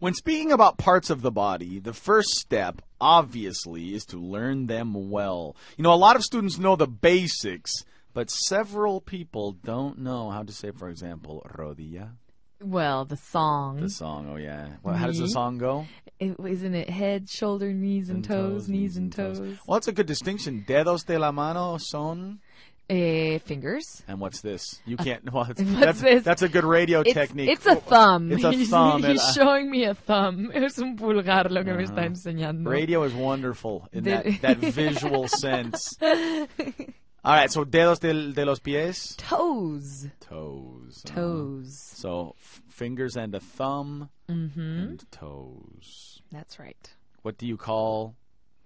When speaking about parts of the body, the first step, obviously, is to learn them well. You know, a lot of students know the basics, but several people don't know how to say, for example, rodilla. Well, the song. The song, oh yeah. Well, how does the song go? Isn't it head, shoulder, knees and toes, knees and toes? Well, that's a good distinction. Dedos de la mano son... fingers. And what's this? You can't... Well, this? That's a good radio technique. It's a thumb. It's a thumb. He's showing me a thumb. Es un pulgar lo que me está enseñando. Radio is wonderful in that visual sense. All right, so dedos de los pies? Toes. Toes. Toes. So fingers and a thumb and toes. That's right. What do you call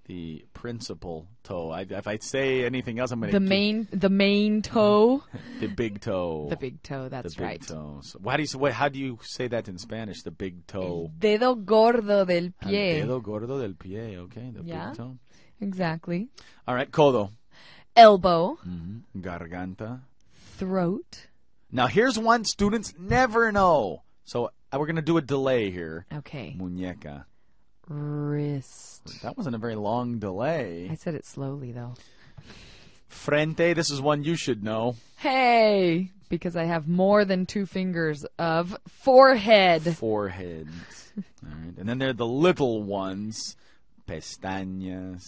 the principal toe? If I say anything else, I'm going to... The main toe? The big toe. The big toe, that's right. The big toe. So how do you say that in Spanish, the big toe? El dedo gordo del pie. El dedo gordo del pie, okay, the big toe. Exactly. All right, codo. Elbow. Garganta. Throat. Now, here's one students never know. So, we're going to do a delay here. Okay. Muñeca. Wrist. That wasn't a very long delay. I said it slowly, though. Frente. This is one you should know. Hey! Because I have more than 2 fingers of forehead. Forehead. All right. And then there are the little ones. Pestañas.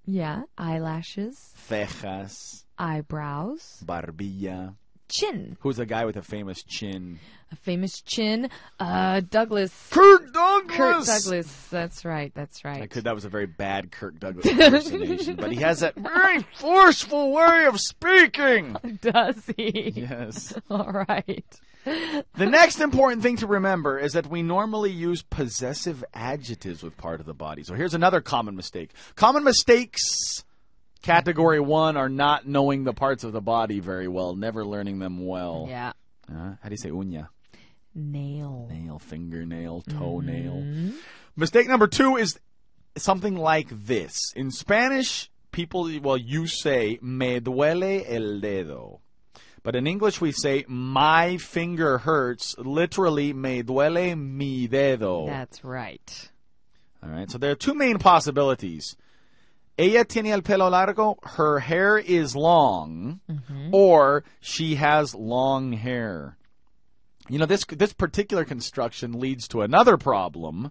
Yeah, eyelashes. Cejas. Eyebrows. Barbilla. Chin. Who's the guy with a famous chin? A famous chin? Douglas. Kirk Douglas! Kirk Douglas. That's right, that's right. That was a very bad Kirk Douglas impersonation, but he has that very forceful way of speaking. Does he? Yes. All right. The next important thing to remember is that we normally use possessive adjectives with part of the body. So here's another common mistake. Common mistakes, category 1, are not knowing the parts of the body very well, never learning them well. Yeah. How do you say uña? Nail. Nail, fingernail, toenail. Mistake number 2 is something like this. In Spanish, you say, me duele el dedo. But in English, we say, my finger hurts. Literally, me duele mi dedo. That's right. All right. So there are 2 main possibilities. Ella tiene el pelo largo. Her hair is long. Or she has long hair. You know, this particular construction leads to another problem.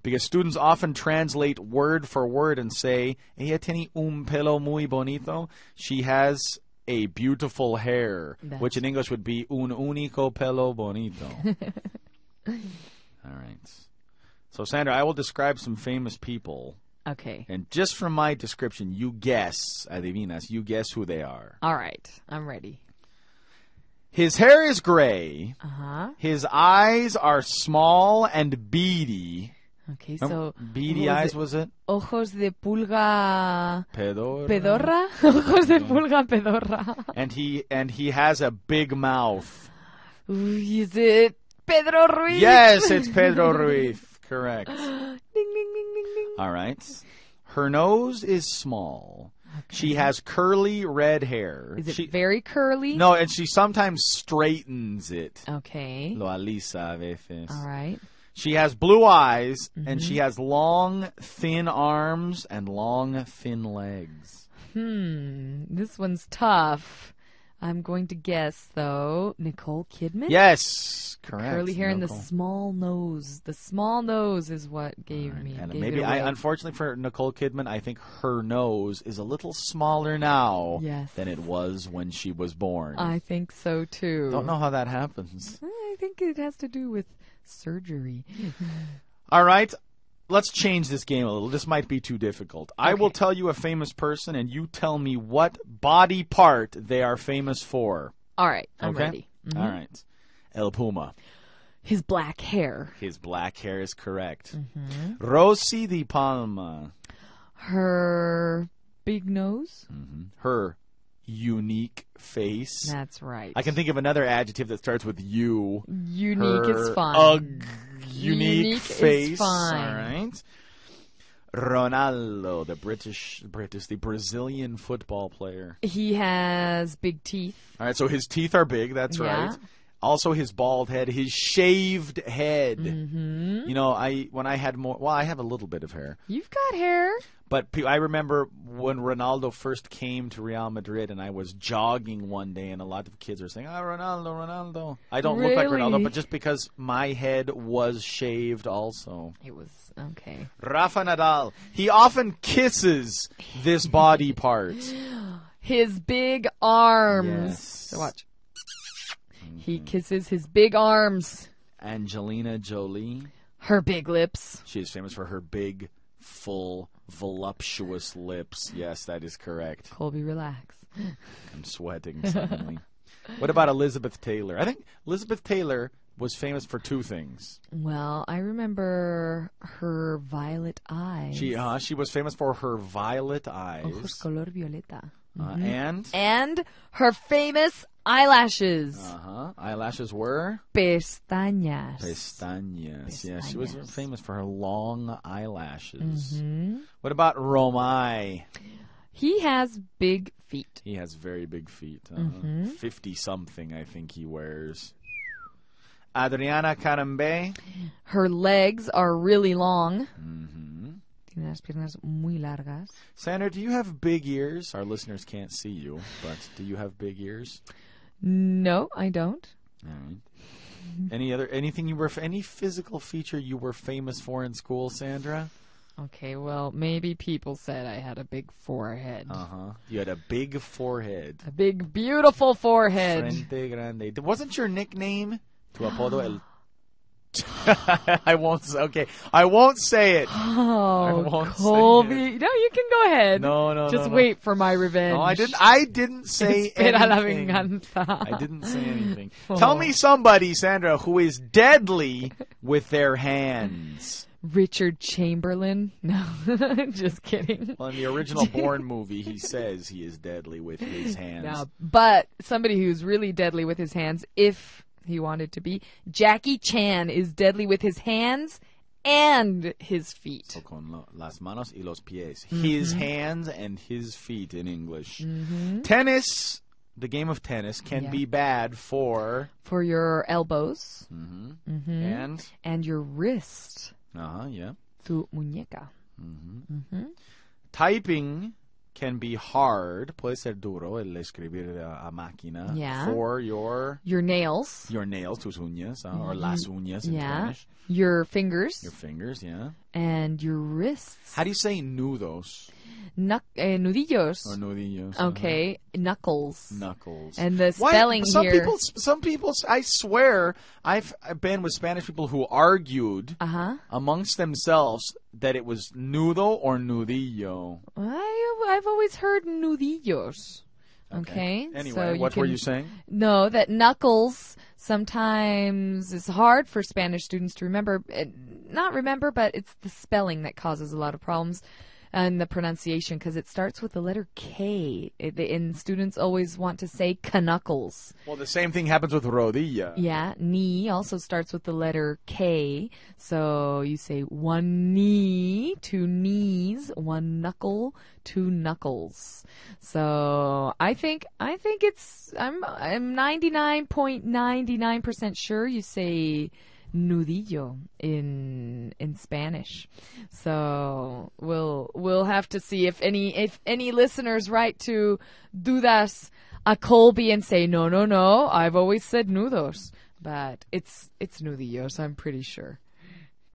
Because students often translate word for word and say, ella tiene un pelo muy bonito. She has a beautiful hair, which in English would be un único pelo bonito. All right. So, Sandra, I will describe some famous people. Okay. And just from my description, you guess, adivinas, you guess who they are. All right. I'm ready. His hair is gray. His eyes are small and beady. Okay, so... Beady eyes, was it? Ojos de pulga... Pedorra? Pedorra? Ojos de pulga pedorra. And he has a big mouth. Is it Pedro Ruiz? Yes, it's Pedro Ruiz. Correct. Ding, ding, ding, ding, ding. All right. Her nose is small. Okay. She has curly red hair. Is it very curly? No, and she sometimes straightens it. Okay. Lo alisa a veces. All right. She has blue eyes, and she has long, thin arms and long, thin legs. This one's tough. I'm going to guess, though, Nicole Kidman? Yes, correct. Curly hair and the small nose. The small nose is what gave me. And gave maybe it away. Unfortunately for Nicole Kidman, I think her nose is a little smaller now than it was when she was born. I think so, too. Don't know how that happens. I think it has to do with surgery. All right. Let's change this game a little. This might be too difficult. Okay. I will tell you a famous person, and you tell me what body part they are famous for. All right. I'm ready. All right. El Puma. His black hair. His black hair is correct. Rosy de Palma. Her big nose. Her unique face. That's right. I can think of another adjective that starts with U. Unique is fine. Unique face. Is fine. All right. Ronaldo, the Brazilian football player. He has big teeth. All right, so his teeth are big. That's right. Also his bald head, his shaved head. Mm-hmm. You know, when I had more, well, I have a little bit of hair. You've got hair. But I remember when Ronaldo first came to Real Madrid, and I was jogging one day, and a lot of kids were saying, Ronaldo, Ronaldo. I don't look like Ronaldo, but just because my head was shaved also. It was, okay. Rafa Nadal, he often kisses this body part. His big arms. Yes. So watch. He kisses his big arms. Angelina Jolie. Her big lips. She is famous for her big, full, voluptuous lips. Yes, that is correct. Colby, relax. I'm sweating suddenly. What about Elizabeth Taylor? I think Elizabeth Taylor was famous for two things. Well, I remember her violet eyes. She was famous for her violet Ojos eyes. color violeta. And her famous eyelashes. eyelashes were Pestañas. pestañas. Yes, she was famous for her long eyelashes. Mm-hmm. What about Romai? He has big feet. He has very big feet. 50-something, I think he wears. Adriana Carambe. Her legs are really long. Mm-hmm. Tiene las piernas muy largas. Sandra, do you have big ears? Our listeners can't see you, but do you have big ears? No, I don't. All right. Any physical feature you were famous for in school, Sandra? Okay, well, maybe people said I had a big forehead. You had a big forehead. A big, beautiful forehead. Frente grande. Wasn't your nickname tu apodo el... I won't say it. Oh, Colby. No, you can go ahead. No. Just wait for my revenge. No, I didn't say Espera la anything. venganza. I didn't say anything. Oh. Tell me somebody, Sandra, who is deadly with their hands. Richard Chamberlain? No, just kidding. Well, in the original Bourne movie, he says he is deadly with his hands. No, but somebody who's really deadly with his hands, if he wanted to be, Jackie Chan is deadly with his hands and his feet. So con las manos y los pies. His hands and his feet in English. Tennis, the game of tennis, can be bad for your elbows. And your wrist. Yeah. Tu muñeca. Typing can be hard. Puede ser duro el escribir a máquina. For your nails. Your nails, tus uñas, or las uñas in Spanish. Your fingers. Your fingers, yeah. And your wrists. How do you say nudos? Nudillos. Or nudillos. Okay. Knuckles. Knuckles. And the spelling here. Some people, I swear, I've been with Spanish people who argued amongst themselves that it was nudo or nudillo. I've always heard nudillos. Okay. Anyway, so what were you saying? No, that knuckles sometimes is hard for Spanish students to remember. Not remember, but it's the spelling that causes a lot of problems. And the pronunciation, because it starts with the letter K. And students always want to say knuckles. Well, the same thing happens with rodilla. Yeah, knee also starts with the letter K. So you say one knee, two knees, one knuckle, two knuckles. So I think it's I'm 99.99% sure you say nudillo in Spanish. So we'll have to see if any listeners write to Dudas a Colby and say no, I've always said nudos, but it's nudillos, I'm pretty sure.